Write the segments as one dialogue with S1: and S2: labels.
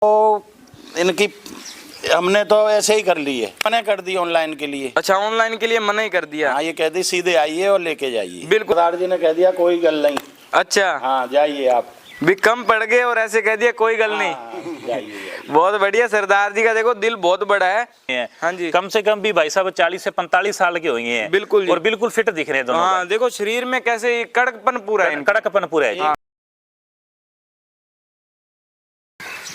S1: तो इनकी हमने तो ऐसे ही कर ली है, मना कर दी ऑनलाइन के लिए।
S2: अच्छा, ऑनलाइन के लिए मना ही कर दिया।
S1: हाँ, ये कह दी सीधे आइए और लेके जाइए।
S2: बिल्कुल,
S1: सरदार जी ने कह दिया कोई गल नहीं।
S2: अच्छा,
S1: हाँ जाइए आप
S2: भी कम पड़ गए और ऐसे कह दिया कोई गल नहीं।
S1: जाइए।
S2: बहुत बढ़िया, सरदार जी का देखो दिल बहुत बड़ा है। हाँ जी,
S3: कम से कम भी भाई साहब 40 से 45 साल के होंगे हैं।
S2: बिल्कुल जी।
S3: और बिल्कुल फिट दिख रहे हैं दोनों।
S2: हाँ देखो शरीर में कैसे कड़कपन पूरा है,
S3: कड़कपन पूरा है जी।
S2: हाँ।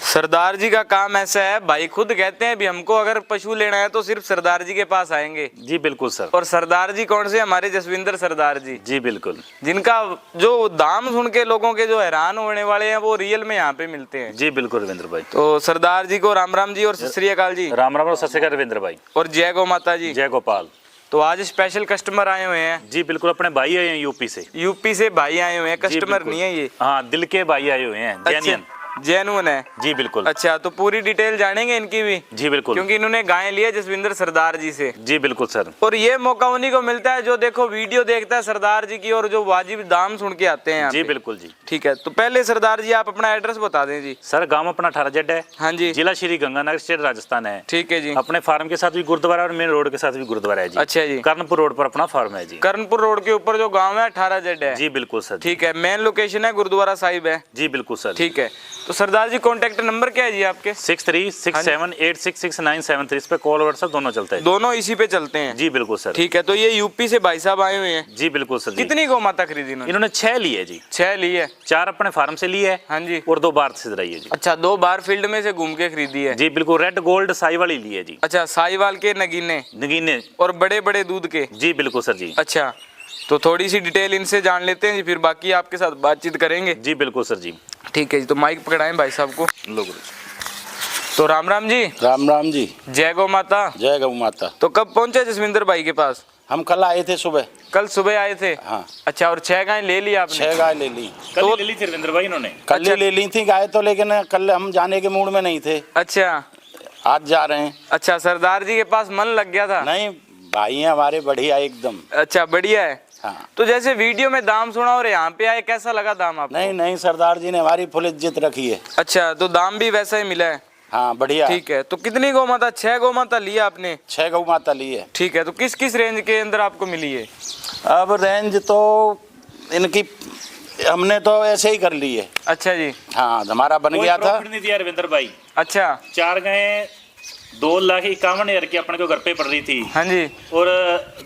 S2: सरदार जी का काम ऐसा है, भाई खुद कहते हैं भी हमको अगर पशु लेना है तो सिर्फ सरदार जी के पास आएंगे।
S3: जी बिल्कुल सर।
S2: और सरदार जी कौन से? हमारे जसविंदर सरदार जी।
S3: जी बिल्कुल।
S2: जिनका जो दाम सुन के लोगों के जो हैरान होने वाले हैं वो रियल में यहाँ पे मिलते हैं।
S3: जी बिल्कुल रविंद्र भाई।
S2: तो सरदार जी को राम राम जी और सत श्री अकाल जी।
S3: राम राम और सत श्री अकाल रविंद्र भाई।
S2: और जय गौ माता जी।
S3: जय गोपाल।
S2: तो आज स्पेशल कस्टमर आए हुए हैं।
S3: जी बिल्कुल, अपने भाई आए हैं यूपी से।
S2: यूपी से भाई आए हुए हैं, कस्टमर नहीं है ये।
S3: हाँ, दिल के भाई आए हुए हैं, जेन्युइन।
S2: जेन्युइन है।
S3: जी बिल्कुल।
S2: अच्छा, तो पूरी डिटेल जानेंगे इनकी भी।
S3: जी बिल्कुल,
S2: क्योंकि इन्होंने गाय लिया जसविंदर सरदार जी से।
S3: जी बिल्कुल सर।
S2: और ये मौका उन्हीं को मिलता है जो देखो वीडियो देखता है सरदार जी की और जो वाजिब दाम सुन के आते हैं यहाँ
S3: जी
S2: पे।
S3: बिल्कुल जी।
S2: ठीक है, तो पहले सरदार जी आप अपना एड्रेस बता दें जी।
S3: सर गांव अपना 18 जेड है।
S2: हाँ जी,
S3: जिला श्री गंगानगर, स्टेट राजस्थान है।
S2: ठीक है जी।
S3: अपने फार्म के साथ भी गुरुद्वारा और मेन रोड के साथ भी गुरुद्वारा है जी।
S2: अच्छा जी।
S3: कर्णपुर रोड पर अपना फार्म है जी।
S2: कर्णपुर रोड के ऊपर जो गांव है 18 जेड है।
S3: जी बिल्कुल सर।
S2: ठीक है, मेन लोकेशन है गुरुद्वारा साहिब है।
S3: जी बिल्कुल सर।
S2: ठीक है, तो सरदार जी कॉन्टेक्ट नंबर क्या है जी आपके?
S3: 6367866973। इस पे कॉल व्हाट्सएप दोनों चलता है।
S2: दोनों इसी पे चलते हैं।
S3: जी बिल्कुल सर।
S2: ठीक है, तो ये यूपी से भाई साहब आए हुए हैं।
S3: जी बिल्कुल सर।
S2: कितनी गौ माता खरीदी
S3: इन्होंने 6 ली है जी।
S2: 6 ली है।
S3: 4 अपने फार्म से ली है।
S2: हाँ जी।
S3: और 2 बार से रही है जी।
S2: अच्छा, 2 बार फील्ड में से घूम के खरीदी है।
S3: जी बिल्कुल, रेड गोल्ड साई वाली ली है जी।
S2: अच्छा, साहिवाल के नगीने
S3: नगीने
S2: और बड़े बड़े दूध के।
S3: जी बिल्कुल सर जी।
S2: अच्छा, तो थोड़ी सी डिटेल इनसे जान लेते हैं जी, फिर बाकी आपके साथ बातचीत करेंगे।
S3: जी बिल्कुल सर जी।
S2: ठीक है जी, तो माइक पकड़ाएं भाई साहब को।
S3: लोग
S2: तो राम राम जी।
S1: राम राम जी।
S2: जय गौ माता।
S1: जय गौ माता।
S2: तो कब पहुंचे जसविंदर भाई के पास?
S1: हम कल आए थे सुबह।
S2: कल सुबह आए थे।
S1: हाँ।
S2: अच्छा, और 6 गाय ले ली आपने?
S1: 6 गाय ले ली।
S3: कल ले ली थी रविंद्र भाई इन्होंने।
S1: कल
S2: अच्छा।
S1: ही ले ली थी गाय तो, लेकिन कल हम जाने के मूड में नहीं थे।
S2: अच्छा,
S1: आज जा रहे हैं।
S2: अच्छा, सरदार जी के पास मन लग गया था?
S1: नहीं, भाई हैं हमारे बढ़िया एकदम।
S2: अच्छा, बढ़िया है।
S1: हाँ।
S2: तो जैसे वीडियो में दाम सुना और यहाँ पे आए, कैसा लगा दाम आपको?
S1: नहीं नहीं, सरदार जी ने हमारी फुल इज्जत रखी है।
S2: अच्छा, तो दाम भी वैसा ही मिला है?
S1: हाँ बढ़िया।
S2: ठीक है, तो कितनी गौ माता? 6 गौ माता लिया आपने?
S1: 6 गौ माता ली है।
S2: ठीक है, तो किस किस रेंज के अंदर आपको मिली है?
S1: अब रेंज तो इनकी हमने तो ऐसे ही कर ली है।
S2: अच्छा जी।
S1: हाँ, हमारा बन गया था।
S3: प्रॉफिट नहीं दिया रविंद्र भाई।
S2: अच्छा।
S3: 4 गाय 2,51,000 की अपने को घर पे पड़ रही थी।
S2: हाँ जी।
S3: और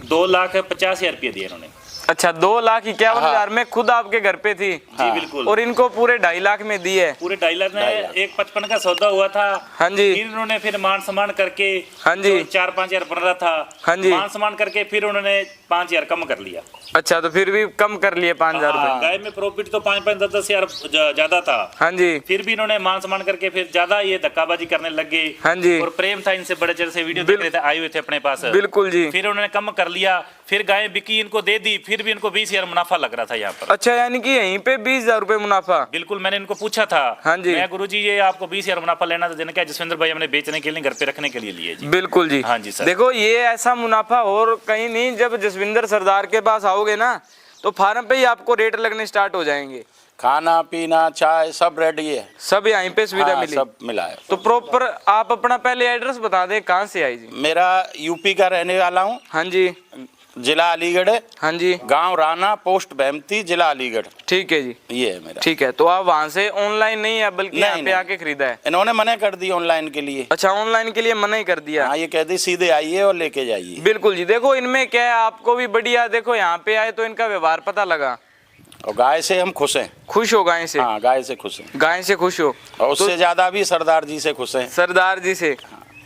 S3: 2,50,000 रुपये दिए इन्होंने।
S2: अच्छा, 2,51,000 में खुद आपके घर पे थी?
S3: जी बिल्कुल।
S2: और इनको पूरे 2.5 लाख में दी है?
S3: पूरे 2.5 लाख में 1,55 का सौदा हुआ था।
S2: हाँ जी।
S3: फिर उन्होंने फिर मान सम्मान करके,
S2: हाँ जी,
S3: 4-5 हजार बन रहा था।
S2: हाँ जी।
S3: मान सम्मान करके फिर उन्होंने 5,000 कम कर लिया।
S2: अच्छा, तो फिर भी कम कर लिए 5,000 रुपए।
S3: गाय में प्रॉफिट तो 5-5, 10-10 हजार ज्यादा था।
S2: हाँ जी।
S3: फिर भी इन्होंने मान सम्मान करके फिर ज्यादा ये धक्काबाजी करने लग गए।
S2: हाँ जी।
S3: और प्रेम था इनसे, बड़े चेहरे से वीडियो देख रहे थे, आए हुए थे अपने पास।
S2: बिल्कुल जी।
S3: फिर उन्होंने कम कर लिया, फिर गाय बिकी, इनको दे दी, फिर भी इनको 20,000 मुनाफा लग रहा था यहाँ पर।
S2: अच्छा, यानी कि यहीं पे 20,000 रुपए मुनाफा?
S3: बिल्कुल, मैंने इनको पूछा था।
S2: हाँ जी।
S3: मैं गुरुजी ये आपको 20,000 मुनाफा लेना था, देने क्या? जसविंदर भाई हमने बेचने के लिए, घर पे रखने के लिए लिए जी।
S2: बिल्कुल जी।
S3: हाँ जी सर।
S2: देखो, ये ऐसा मुनाफा और कहीं नहीं, जब जसविंदर सरदार के पास आओगे ना तो फार्म पे ही आपको रेट लगने स्टार्ट हो जाएंगे।
S1: खाना पीना चाय सब रेडी है।
S2: सब यहीं पे सुविधा
S1: हाँ,
S2: मिली?
S1: सब मिला है।
S2: तो प्रॉपर आप अपना पहले एड्रेस बता दें, कहाँ से आई जी?
S1: मेरा यूपी का रहने वाला हूँ।
S2: हाँ जी।
S1: जिला अलीगढ़ है।
S2: हाँ जी।
S1: गांव राना, पोस्ट बहमती, जिला अलीगढ़।
S2: ठीक है जी।
S1: ये है मेरा।
S2: ठीक है, तो आप वहाँ से ऑनलाइन नहीं है बल्कि यहाँ पे
S1: नहीं।
S2: आके खरीदा है?
S1: इन्होंने मना कर दी ऑनलाइन के लिए।
S2: अच्छा, ऑनलाइन के लिए मना ही कर दिया?
S1: हाँ, ये कह दी सीधे आइए और लेके जाइए।
S2: बिल्कुल जी। देखो, इनमें क्या है, आपको भी बढ़िया, देखो यहाँ पे आए तो इनका व्यवहार पता लगा।
S1: और गाय से हम खुश हैं।
S2: खुश हो गाय से?
S1: हाँ, गाय से खुश हैं।
S2: गाय से खुश हो?
S1: और उससे ज्यादा भी सरदार जी से खुश हैं।
S2: सरदार जी से।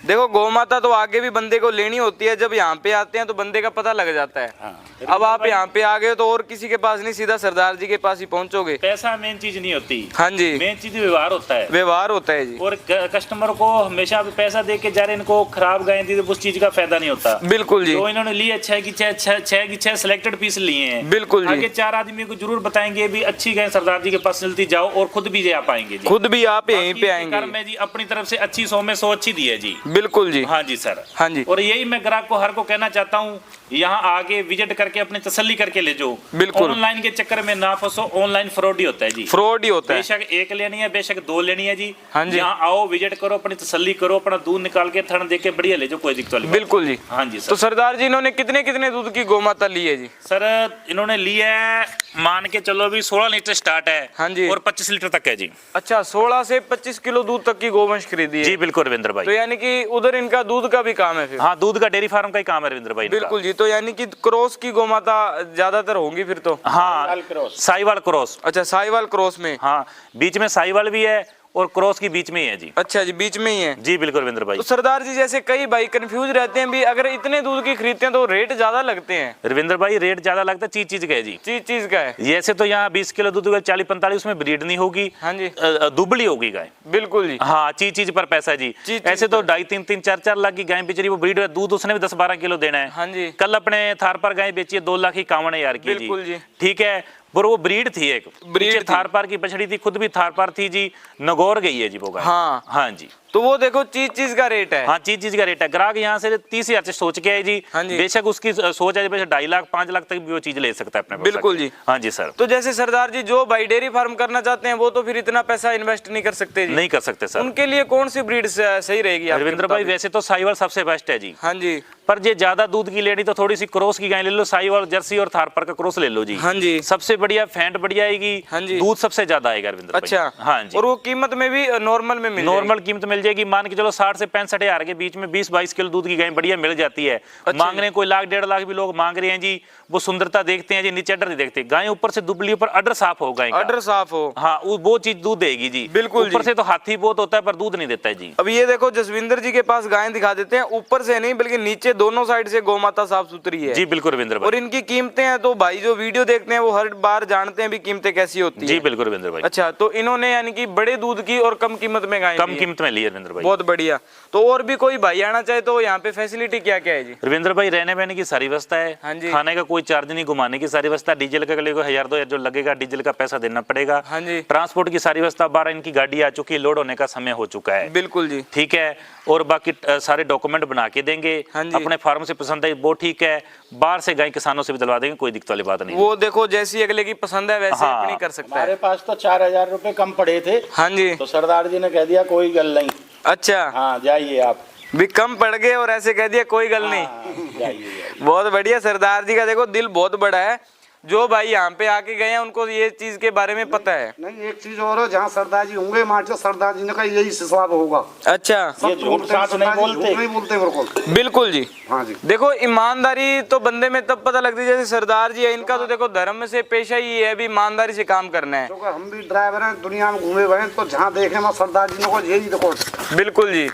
S2: देखो, गौ माता तो आगे भी बंदे को लेनी होती है, जब यहाँ पे आते हैं तो बंदे का पता लग जाता है।
S1: हाँ।
S2: अब आप यहाँ पे आ गए तो और किसी के पास नहीं, सीधा सरदार जी के पास ही पहुँचोगे।
S3: पैसा मेन चीज नहीं होती।
S2: हाँ जी।
S3: मेन चीज व्यवहार होता है।
S2: व्यवहार होता है जी।
S3: और कस्टमर को हमेशा पैसा दे के जा रहे, इनको खराब गाय दी तो उस चीज का फायदा नहीं होता।
S2: बिल्कुल जी।
S3: तो इन्होंने लिए 6 सिलेक्टेड पीस लिए हैं।
S2: बिल्कुल जी।
S3: आगे 4 आदमी को जरूर बताएंगे भी अच्छी गाय सरदार जी के पास चलती जाओ, और खुद भी आ पाएंगे जी।
S2: खुद भी आप यहीं पे आएंगे?
S3: मैं जी अपनी तरफ से अच्छी 100 में 100 अच्छी दी है जी।
S2: बिल्कुल जी।
S3: हाँ जी सर।
S2: हाँ जी।
S3: और यही मैं ग्राहक को हर को कहना चाहता हूँ, यहाँ आके विजिट करके अपने तसल्ली करके ले जाओ।
S2: बिल्कुल।
S3: ऑनलाइन के चक्कर में ना फंसो, ऑनलाइन फ्रॉड ही होता है जी।
S2: फ्रॉड ही होता है।
S3: बेशक एक लेनी है, बेशक 2 लेनी है जी।
S2: हाँ जी।
S3: यहाँ आओ, विजिट करो, अपनी तसल्ली करो, अपना दूध निकाल के थन दे के बढ़िया ले जाओ, कोई दिक्कत नहीं।
S2: बिल्कुल जी।
S3: हाँ जी
S2: तो
S3: सर।
S2: सरदार जी इन्होंने कितने कितने दूध की गोमाता ली है जी?
S3: सर इन्होंने लिया है, मान के चलो भी 16 लीटर स्टार्ट है।
S2: हाँ जी।
S3: और 25 लीटर तक है जी।
S2: अच्छा, 16 से 25 किलो दूध तक की गोवंश खरीदी है
S3: जी बिल्कुल रविंद्र भाई।
S2: तो यानी कि उधर इनका दूध का भी काम है फिर?
S3: हाँ, दूध का डेयरी फार्म का ही काम है रविंद्र भाई इनका।
S2: बिल्कुल जी। तो यानी कि क्रॉस की गोमाता ज्यादातर होंगी फिर तो?
S3: हाँ, साहिवाल क्रॉस।
S2: अच्छा, साहिवाल क्रॉस में।
S3: हाँ, बीच में साहिवाल भी है और क्रॉस की बीच में ही है जी।
S2: अच्छा जी, बीच में ही है
S3: जी बिल्कुल रविंद्र भाई।
S2: तो सरदार जी जैसे कई भाई कंफ्यूज रहते हैं भी, अगर इतने दूध की खरीदते हैं तो रेट ज्यादा लगते हैं।
S3: रविंद्र भाई रेट ज्यादा लगता है, चीज चीज का है जी।
S2: चीज का है।
S3: जैसे तो यहाँ 20 किलो दूध 40-45 उसमें ब्रीड नहीं होगी।
S2: हाँ जी।
S3: दुबली होगी गाय।
S2: बिल्कुल जी।
S3: हाँ, चीज चीज पर पैसा जी।
S2: चीज
S3: ऐसे तो 2.5-3-4 लाख की गाय बेच रही, वो ब्रीड दूध उसने भी 10-12 किलो देना है।
S2: हाँ जी।
S3: कल अपने थार पर गाय बेची है 2,51,000 की
S2: बिल्कुल जी।
S3: ठीक है, पर वो ब्रीड थी, एक
S2: ब्रीड थी।
S3: थार पार की बछड़ी थी, खुद भी थार पार थी जी, नगौर गई है जी वो गाय।
S2: हाँ।
S3: हाँ जी।
S2: तो वो देखो चीज का रेट है।
S3: हाँ, चीज का रेट है। ग्राहक यहाँ से 30,000 से सोच के आए जी।
S2: हाँ जी।
S3: बेशक उसकी सोच है, बेशक 2.5 लाख 5 लाख तक भी वो चीज ले सकता है अपने पास
S2: बिल्कुल
S3: आके।
S2: जी।
S3: हाँ जी सर।
S2: तो जैसे सरदार जी जो भाई डेयरी फार्म करना चाहते हैं वो तो फिर इतना पैसा इन्वेस्ट नहीं कर सकते जी?
S3: नहीं कर सकते सर।
S2: उनके लिए कौन सी ब्रीड सही रहेगी आपके
S3: रविंद्र भाई
S2: मुताबिक?
S3: वैसे तो साहिवाल सबसे बेस्ट है जी।
S2: हाँ जी।
S3: पर जे ज्यादा दूध की लेनी तो थोड़ी सी क्रॉस की गाय ले लो, साहिवाल, जर्सी और थारपार का क्रॉस ले लो जी।
S2: हाँ जी।
S3: सबसे बढ़िया फैंट बढ़िया आएगी।
S2: हाँ जी।
S3: दूध सबसे ज्यादा आएगा रविंद्र भाई।
S2: अच्छा।
S3: हाँ जी।
S2: और वो कीमत में भी नॉर्मल में मिल
S3: नॉर्मल कीमत मिल जाएगी, मान के चलो 60 से 65 हजार के बीच में 20-22 किलो दूध की गाय बढ़िया मिल जाती है।
S2: अच्छा।
S3: मांग रहे हैं कोई 1-1.5 लाख भी लोग मांग रहे हैं जी। वो सुंदरता देखते हैं जी, नीचे अडर नहीं देखते। गाय ऊपर से दुबली, ऊपर अडर साफ हो गाय का।
S2: अडर साफ हो।
S3: हाँ, वो चीज दूध देगी जी।
S2: बिल्कुल
S3: ऊपर
S2: जी।
S3: से तो हाथी बहुत होता है पर दूध नहीं देता है जी।
S2: अब ये देखो जसविंदर जी के पास गायें दिखा देते हैं, ऊपर से नहीं बल्कि नीचे दोनों साइड से गोमाता साफ सुथरी है
S3: जी बिल्कुल रविंद्र भाई।
S2: और इनकी कीमतें हैं तो भाई जो वीडियो देखते हैं वो हर बार जानते हैं भी कीमतें कैसी होती है।
S3: जी बिल्कुल रविंद्र भाई।
S2: अच्छा, तो इन्होंने यानी कि बड़े दूध की और कम कीमत में गायें
S3: कम
S2: ली हैं।
S3: कीमत में लिए रविंद्र भाई।
S2: बहुत बढ़िया। तो और भी कोई भाई आना चाहे तो यहाँ पे फैसिलिटी क्या क्या है जी?
S3: रविंद्र भाई रहने बहने की सारी व्यवस्था है।
S2: हाँ जी।
S3: खाने का कोई चार्ज नहीं, घुमाने की सारी व्यवस्था। डीजल का लिए 1000-2000 जो लगेगा डीजल का पैसा देना पड़ेगा।
S2: हाँ जी।
S3: ट्रांसपोर्ट की सारी व्यवस्था, 12 इनकी गाड़ी आ चुकी है, लोड होने का समय हो चुका है।
S2: बिल्कुल जी।
S3: ठीक है, और बाकी सारे डॉक्यूमेंट बना के देंगे।
S2: हाँ जी।
S3: अपने फार्म से पसंद है वो ठीक है, बाहर से गाय किसानों से भी दिलवा देंगे, कोई दिक्कत वाली बात नहीं।
S2: वो देखो जैसी अगले की पसंद है वैसे
S3: हाँ।
S2: अपनी कर सकता
S1: हमारे
S2: है।
S1: पास तो 4,000 रुपए कम पड़े थे,
S2: हाँ जी।
S1: तो सरदार जी ने कह दिया कोई गल नहीं।
S2: अच्छा,
S1: हाँ जाइए आप।
S2: भी कम पड़ गए और ऐसे कह दिया कोई गल नहीं।
S1: हाँ, जाइए।
S2: बहुत बढ़िया। सरदार जी का देखो दिल बहुत बड़ा है। जो भाई यहाँ पे आके गए हैं उनको ये चीज के बारे में पता है।
S4: नहीं, एक चीज और है, जहाँ सरदार जी होंगे मान लो सरदार जी ने कहा यही हिसाब होगा।
S2: अच्छा।
S1: ये झूठ साथ नहीं बोलते।
S4: नहीं बोलते बिल्कुल।
S2: बिल्कुल जी।
S4: हाँ जी।
S2: देखो ईमानदारी तो बंदे में तब पता लगती है जैसे सरदार जी है, इनका तो देखो धर्म से पेशा ही है भी ईमानदारी से काम करना है।
S4: क्योंकि हम भी ड्राइवर हैं, दुनिया में घूमे हुए हैं, तो जहाँ देखे वहाँ सरदार जी ने को यही देखो।
S2: बिल्कुल जी।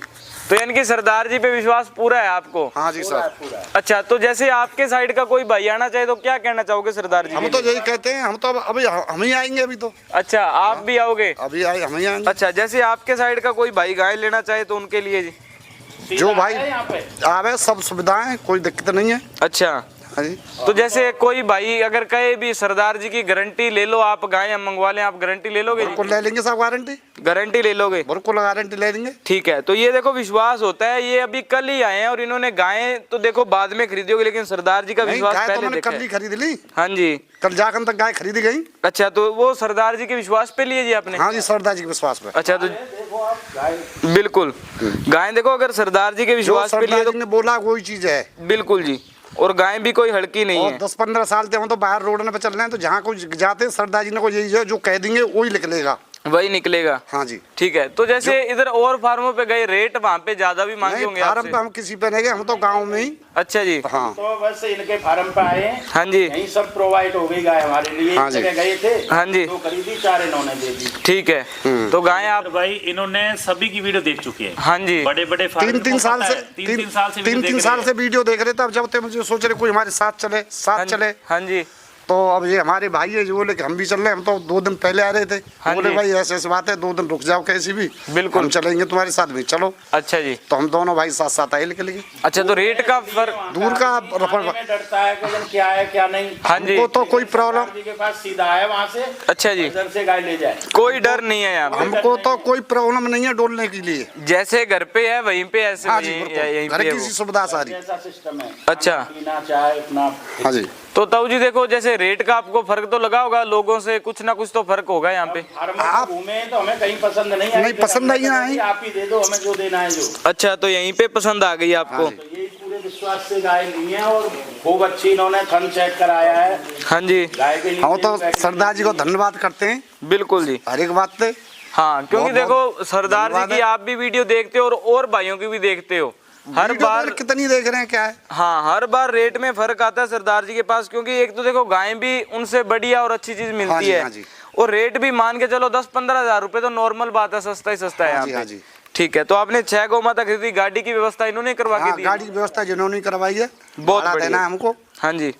S2: तो यानी कि सरदार जी पे विश्वास पूरा है आपको?
S4: हाँ जी सर।
S2: अच्छा, तो जैसे आपके साइड का कोई भाई आना चाहे तो क्या कहना चाहोगे सरदार जी
S4: हम
S2: के
S4: तो
S2: लिए?
S4: यही कहते हैं, हम तो अभी हम ही आएंगे अभी तो।
S2: अच्छा, आप भी आओगे?
S4: अभी आए हम ही आएंगे।
S2: अच्छा, जैसे आपके साइड का कोई भाई गाय लेना चाहे तो उनके लिए जी?
S4: जो भाई
S1: यहाँ पे
S4: आवे सब सुविधाएं, कोई दिक्कत नहीं है।
S2: अच्छा,
S4: हाँ जी।
S2: तो जैसे कोई भाई अगर कहे भी सरदार जी की गारंटी ले लो, आप गाय मंगवा लें, आप गारंटी ले लोगे
S4: बिल्कुल
S2: जी?
S4: ले लेंगे सब गारंटी।
S2: गारंटी ले लोगे?
S4: बिल्कुल गारंटी ले लेंगे।
S2: ठीक है। तो ये देखो विश्वास होता है। ये अभी कल ही आए हैं और इन्होंने गायें तो देखो बाद में खरीदी होगी, लेकिन सरदार जी का
S4: नहीं,
S2: विश्वास
S4: गाय तो
S2: पहले
S4: मैंने
S2: देखा
S4: कल ही
S2: है।
S4: खरीद ली।
S2: हाँ जी।
S4: कल जाकर तक गाय खरीदी गई।
S2: अच्छा, तो वो सरदार जी के विश्वास पे लिए जी आपने?
S4: हाँ जी, सरदार जी के विश्वास पे।
S2: अच्छा, तो बिल्कुल गाय देखो अगर सरदार जी के
S4: जो
S2: विश्वास पे लिए
S4: सरदार
S2: तो
S4: जी ने बोला वही चीज है।
S2: बिल्कुल जी। और गाय भी कोई हड़की नहीं
S4: और
S2: है।
S4: 10-15 साल से हम तो बाहर रोड में चल रहे हैं, तो जहाँ को जाते हैं सरदार जी ने को यही जो कह देंगे वही निकलेगा।
S2: वही निकलेगा।
S4: हाँ जी।
S2: ठीक है। तो जैसे इधर और फार्मों पे गए रेट वहाँ पे ज्यादा भी मांगे
S4: नहीं,
S2: होंगे
S4: फार्म
S2: आपसे?
S4: पे हम किसी पे नहीं गए, हम तो गांव में ही।
S2: अच्छा जी।
S4: हाँ
S1: तो बस इनके फार्म पे आए,
S2: हाँ जी।
S1: यही सब प्रोवाइड हो गई गाय हमारे लिए।
S4: हाँ
S1: एक
S4: जी।
S1: जगह गए थे,
S2: हाँ जी।
S1: तो खरीदी, 4 इन्होंने दे दी।
S2: ठीक है। तो गाय आप?
S3: भाई इन्होंने सभी की वीडियो देख चुके हैं।
S2: हाँ जी।
S3: बड़े बड़े फार्म
S4: 3-3 साल से
S3: 3-3 साल से
S4: 3-3 साल से वीडियो देख रहे थे। अब जब तक मुझे सोच रहे कोई हमारे साथ चले,
S2: हाँ
S4: साथ चले।
S2: हाँ जी।
S4: तो अब ये हमारे भाई है जो बोले कि हम भी चल रहे हैं, हम तो 2 दिन पहले आ रहे थे।
S2: हाँ
S4: बोले
S2: जी।
S4: भाई ऐसे ऐसी बात है, 2 दिन रुक जाओ कैसी भी,
S2: बिल्कुल।
S4: हम चलेंगे तुम्हारे साथ में, चलो।
S2: अच्छा जी।
S4: तो हम दोनों भाई साथ साथ आए निकल गए।
S2: अच्छा, तो रेट का फर्क?
S4: दूर का रफड़,
S1: में डरता है कि क्या है क्या नहीं।
S2: हाँ जी।
S4: हमको तो कोई प्रॉब्लम,
S1: सरदार जी के पास सीधा है वहाँ से,
S2: अच्छा जी,
S1: इधर से गाय ले जाए,
S2: कोई डर नहीं है यहाँ पे।
S4: हमको तो कोई प्रॉब्लम नहीं है डोलने के लिए।
S2: जैसे घर पे है वहीं पे ऐसे
S4: हाँ जी,
S2: यहीं
S4: बिल्कुल, घर
S2: पे है
S4: की
S2: वो।
S4: सी सुविधा सारी।
S1: ऐसा सिस्टम है।
S2: अच्छा।
S1: पीना चाहे अपना।
S4: हाँ जी।
S2: तो ताऊ जी देखो, जैसे रेट का आपको फर्क तो लगा होगा, लोगों से कुछ ना कुछ तो फर्क होगा यहाँ पे।
S1: आप घूमे तो हमें कहीं पसंद नहीं आई,
S4: नहीं, पसंद नहीं आई।
S1: आप ही दे दो हमें जो देना है जो।
S2: अच्छा, तो यहीं पे पसंद आ गई आपको?
S1: तो यही पूरे विश्वास से गाय ली है और खूब अच्छी इन्होंने थन चेक कराया है
S2: हाँ जी,
S1: गाय के लिए।
S4: हम तो सरदार जी को धन्यवाद करते हैं
S2: बिल्कुल जी।
S4: हर एक बात पे।
S2: हाँ, क्योंकि
S4: बहुत
S2: देखो सरदार जी
S4: धन्यवाद
S2: की
S4: है।
S2: आप भी वीडियो देखते हो और भाइयों की भी देखते हो हर
S4: वीडियो
S2: बार।
S4: पर कितनी देख रहे हैं क्या है।
S2: हाँ, हर बार रेट में फर्क आता है सरदार जी के पास, क्योंकि एक तो देखो गाय भी उनसे बढ़िया और अच्छी चीज
S4: हाँ
S2: मिलती
S4: जी,
S2: है,
S4: हाँ जी।
S2: और रेट भी मान के चलो 10-15 हजार रुपए तो नॉर्मल बात है, सस्ता ही सस्ता है
S4: हाँ
S2: यहाँ
S4: जी,
S2: पे।
S4: हाँ जी।
S2: ठीक है, तो आपने 6 गौ माता खरीदी, गाड़ी की व्यवस्था इन्होंने करवा के
S4: हाँ,
S2: दी?
S4: गाड़ी की व्यवस्था जिन्होंने करवाई है,
S2: बहुत
S4: भाड़ा
S2: बढ़िया।
S4: देना है हमको।
S2: हाँ जी,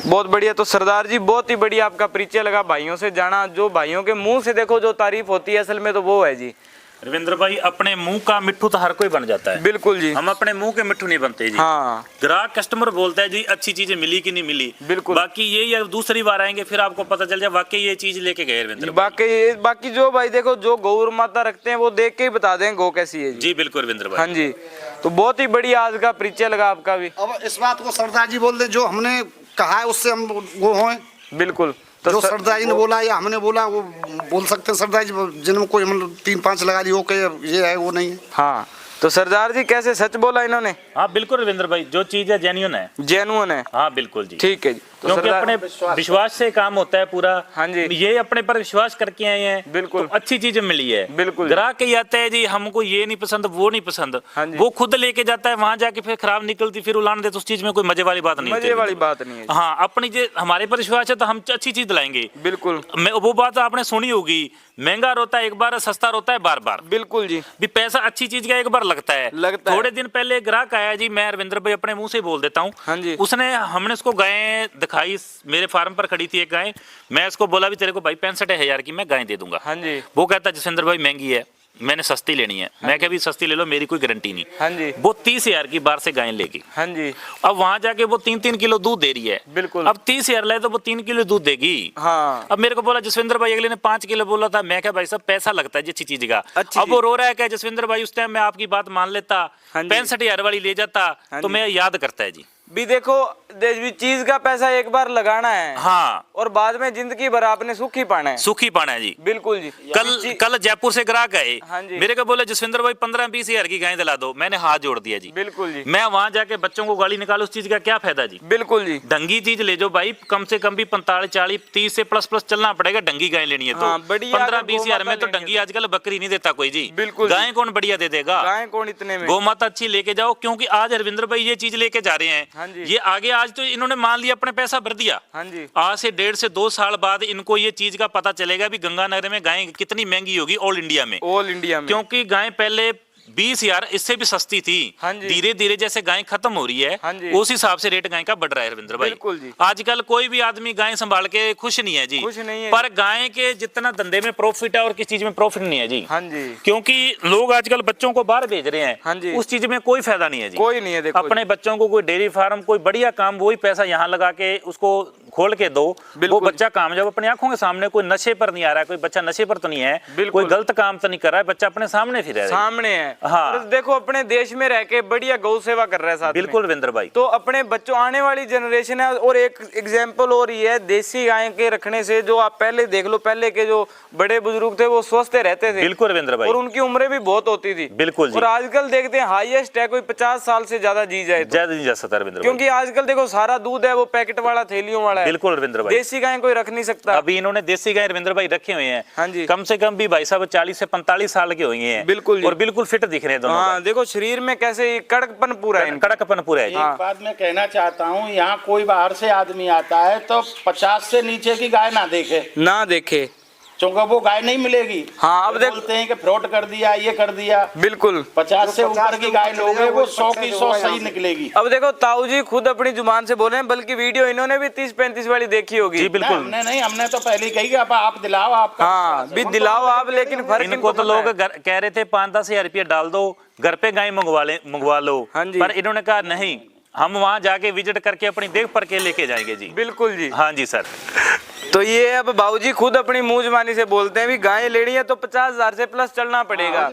S2: बहुत बढ़िया। तो सरदार जी बहुत ही बढ़िया आपका परिचय लगा, भाइयों से जाना, जो भाइयों के मुंह से देखो जो तारीफ होती है असल में तो वो है जी।
S3: रविंद्र भाई, अपने मुंह का मिट्ठू तो हर कोई बन जाता है,
S2: बिल्कुल जी।
S3: हम अपने मुंह के मिट्ठू नहीं बनते जी।
S2: हाँ,
S3: ग्राहक कस्टमर बोलता है जी अच्छी चीजें मिली कि नहीं मिली,
S2: बिल्कुल।
S3: बाकी ये या दूसरी बार आएंगे फिर आपको पता चल जाए वाकई ये चीज लेके गए रविंद्र भाई।
S2: बाकी जो भाई देखो जो गौ माता रखते हैं वो देख के ही बता दें गौ कैसी है जी।
S3: जी बिल्कुल रविंद्र भाई।
S2: हाँ जी, तो बहुत ही बढ़िया आज का परिचय लगा आपका भी।
S4: अब इस बात को सरदार जी बोल दे, जो हमने कहा है उससे हम वो हों।
S2: बिल्कुल।
S4: जो
S2: तो
S4: सरदार जी ने बोला या हमने बोला वो बोल सकते हैं सरदार जी, जिनमें कोई हम 3-5 लगा ली, ओके ये है वो नहीं है।
S2: हाँ, तो सरदार जी कैसे सच बोला इन्होंने?
S3: हाँ बिल्कुल रविंद्र भाई, जो चीज है जेन्युइन है।
S2: जेन्युइन है।
S3: हाँ बिल्कुल जी।
S2: ठीक है जी। तो
S3: क्योंकि
S2: सरदार-
S3: अपने विश्वास से काम होता है पूरा।
S2: हाँ जी।
S3: ये अपने पर विश्वास करके आए हैं,
S2: बिल्कुल।
S3: तो अच्छी चीजें मिली है।
S2: बिल्कुल।
S3: ग्राहक ही आता है जी हमको ये नहीं पसंद वो नहीं पसंद,
S2: हाँ जी।
S3: वो खुद लेके जाता है, वहां जाके फिर खराब निकलती फिर उलान दे, तो उस चीज में कोई मजे वाली बात नहीं होती
S2: मजे वाली
S3: रविंद्र
S2: बात नहीं है जी।
S3: भाई। हाँ, अपनी जो हमारे पर विश्वास है तो हम अच्छी चीज लाएंगे।
S2: बिल्कुल
S3: वो बात आपने सुनी होगी, महंगा रोता है एक बार, सस्ता रोता है बार बार।
S2: बिल्कुल जी।
S3: भी पैसा अच्छी चीज का एक बार लगता है।
S2: लगता है।
S3: थोड़े दिन पहले एक ग्राहक आया जी, मैं रविंद्र भाई अपने मुंह से बोल देता हूँ।
S2: हाँ जी।
S3: उसने हमने उसको गाय दिखाई, मेरे फार्म पर खड़ी थी एक गाय, मैं उसको बोला भी तेरे को भाई 65,000 की मैं गाय दे दूंगा।
S2: हाँ जी।
S3: वो कहता जसविंदर भाई महंगी है, मैंने सस्ती लेनी है। मैं कहा भी सस्ती ले लो, मेरी कोई गारंटी नहीं।
S2: हाँ जी।
S3: वो 30,000 की बार से गाय लेगी।
S2: हाँ जी।
S3: अब वहां जाके वो 3-3 किलो दूध दे रही है।
S2: बिल्कुल।
S3: अब 30,000 ले तो वो 3 किलो दूध देगी।
S2: हाँ,
S3: अब मेरे को बोला जसविंदर भाई, अगले ने 5 किलो बोला था। मैं क्या भाई साहब पैसा लगता है जी अच्छी चीज का।
S2: अच्छी
S3: अब वो
S2: चीज।
S3: रो रहा है क्या जसविंदर भाई, उस टाइम मैं आपकी बात मान लेता,
S2: हाँ जी।
S3: 65,000 वाली ले जाता
S2: हाँ
S3: तो
S2: जी।
S3: मैं याद करता है जी।
S2: भी देखो चीज का पैसा एक बार लगाना है,
S3: हाँ,
S2: और बाद में जिंदगी भर आपने सुख ही पाना है।
S3: सुखी पाना है जी।
S2: बिल्कुल जी।
S3: कल जयपुर से ग्राहक आए,
S2: हाँ जी।
S3: मेरे को बोले जसविंदर भाई 15-20,000 की गाय दिला दो। मैंने हाथ जोड़ दिया जी।
S2: बिल्कुल जी।
S3: मैं वहां जाके बच्चों को गाली निकालो, उस चीज का क्या फायदा जी।
S2: बिल्कुल जी।
S3: ढंगी चीज ले जाओ भाई, कम से कम भी 45-40-30 से प्लस चलना पड़ेगा ढंगी गाय लेनी है तो।
S2: हाँ, बढ़िया
S3: 15-20,000 में तो
S2: लेनी है
S3: ढंगी आजकल बकरी नहीं देता कोई जी।
S2: बिल्कुल जी।
S3: गाय कौन बढ़िया दे देगा।
S2: गाय कौन इतने में?
S3: गौ माता अच्छी लेके जाओ, क्योंकि आज रविंद्र भाई ये चीज लेके जा रहे हैं।
S2: हाँ जी।
S3: ये आगे आज तो इन्होंने मान लिया अपने पैसा भर दिया।
S2: हाँ जी।
S3: आज से 1.5 से 2 साल बाद इनको ये चीज का पता चलेगा भी गंगानगर में गाय कितनी महंगी होगी ऑल इंडिया में।
S2: ऑल इंडिया में।
S3: क्योंकि गाय पहले 20,000 इससे भी सस्ती थी।
S2: हाँ जी।
S3: धीरे धीरे जैसे गाय खत्म हो रही है,
S2: हाँ जी।
S3: उस हिसाब से रेट गाय का बढ़ रहा है रविंद्र भाई।
S2: बिल्कुल जी।
S3: आजकल कोई भी आदमी गाय संभाल के खुश नहीं है जी।
S2: खुश नहीं है।
S3: पर गाय के जितना धंधे में प्रॉफिट है और किस चीज में प्रॉफिट नहीं है जी।
S2: हाँ जी।
S3: क्योंकि लोग आजकल बच्चों को बाहर भेज रहे हैं।
S2: हाँ जी।
S3: उस चीज में कोई फायदा नहीं है जी।
S2: कोई नहीं है। देखो
S3: अपने बच्चों को कोई डेयरी फार्म, कोई बढ़िया काम, वही पैसा यहाँ लगा के उसको खोल के दो, वो
S2: बिल्कुल।
S3: बच्चा कामयाब अपनी आंखों के सामने, कोई नशे पर नहीं आ रहा है, कोई बच्चा नशे पर तो नहीं है,
S2: बिल्कुल।
S3: कोई गलत काम तो नहीं कर रहा है, बच्चा अपने सामने फिर है।
S2: सामने है।
S3: हाँ।
S2: और देखो अपने देश में रह के बढ़िया गौ सेवा कर रहा है साथ में।
S3: बिल्कुल रविंद्र भाई।
S2: तो अपने बच्चों आने वाली जनरेशन है। और एक एग्जाम्पल और ये है, देसी गाय के रखने से जो आप पहले देख लो, पहले के जो बड़े बुजुर्ग थे वो स्वस्थ रहते थे।
S3: बिल्कुल रविंद्र भाई।
S2: और उनकी उम्रें भी बहुत होती थी।
S3: बिल्कुल जी।
S2: और आजकल देखते हैं हाईएस्ट है कोई 50 साल से ज्यादा जी जाए तो।
S3: ज्यादा नहीं जा सकता रविंद्र भाई।
S2: क्योंकि आजकल देखो सारा दूध है वो पैकेट वाला, थैलियों वाला है।
S3: बिल्कुल रविंद्र भाई।
S2: देसी गाय कोई रख नहीं सकता।
S3: अभी इन्होंने देसी गाय रविंद्र भाई रखे हुए हैं।
S2: हाँ जी।
S3: कम से कम भी भाई साहब 40 से 45 साल के हुए हैं।
S2: बिल्कुल जी।
S3: और बिल्कुल फिट दिख रहे हैं दोनों।
S2: हाँ, देखो शरीर में कैसे कड़कपन पूरा है इनका।
S3: कड़कपन पूरा है जी।
S1: एक बात मैं कहना चाहता हूँ, यहाँ कोई बाहर से आदमी आता है तो 50 से नीचे की गाय ना देखे,
S2: ना देखे।
S1: क्योंकि वो गाय नहीं मिलेगी।
S2: हाँ, अब
S1: ये
S2: देख-
S1: बोलते हैं कि फ्रॉड कर दिया, ये कर दिया।
S2: बिल्कुल।
S1: 50 से ऊपर की गाय लोगे वो 100 की 100 सही निकलेगी।
S2: अब देखो ताऊ जी खुद अपनी जुबान से बोल रहे हैं, बल्कि वीडियो इन्होंने भी 30-35 वाली देखी होगी।
S3: जी बिल्कुल।
S1: हमने नहीं, हमने तो पहले ही कही कि आप दिलाओ, आपका
S2: हाँ भी दिलाओ आप, लेकिन फर्क
S3: इनको तो
S2: पता
S3: लोग
S2: है।
S3: कह रहे थे 5-10 हजार रुपया डाल दो, घर पे गाय मंगवा लो।
S2: हाँ जी।
S3: पर इन्होंने कहा नहीं, हम वहां जाके विजिट करके अपनी देख पर के लेके जाएंगे जी।
S2: बिल्कुल जी।
S3: हाँ जी सर।
S2: तो ये अब बाबूजी खुद अपनी मुंह जुबानी से बोलते हैं भी गाय लेनी है तो 50,000 से प्लस चलना पड़ेगा।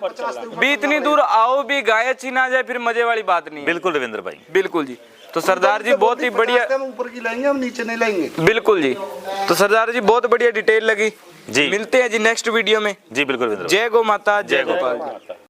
S2: भी इतनी दूर आओ भी गाय अच्छी ना जाए फिर मजे वाली बात नहीं है।
S3: बिल्कुल रविंद्र भाई।
S2: बिल्कुल जी। तो सरदार जी बहुत ही बढ़िया,
S4: हम ऊपर की लेंगे, हम नीचे नहीं लेंगे।
S2: बिल्कुल जी। तो सरदार जी बहुत बढ़िया डिटेल लगी
S3: जी।
S2: मिलते हैं जी नेक्स्ट वीडियो में।
S3: जी बिल्कुल रविंद्र भाई।
S2: जय गौ माता, जय गोपाल जी।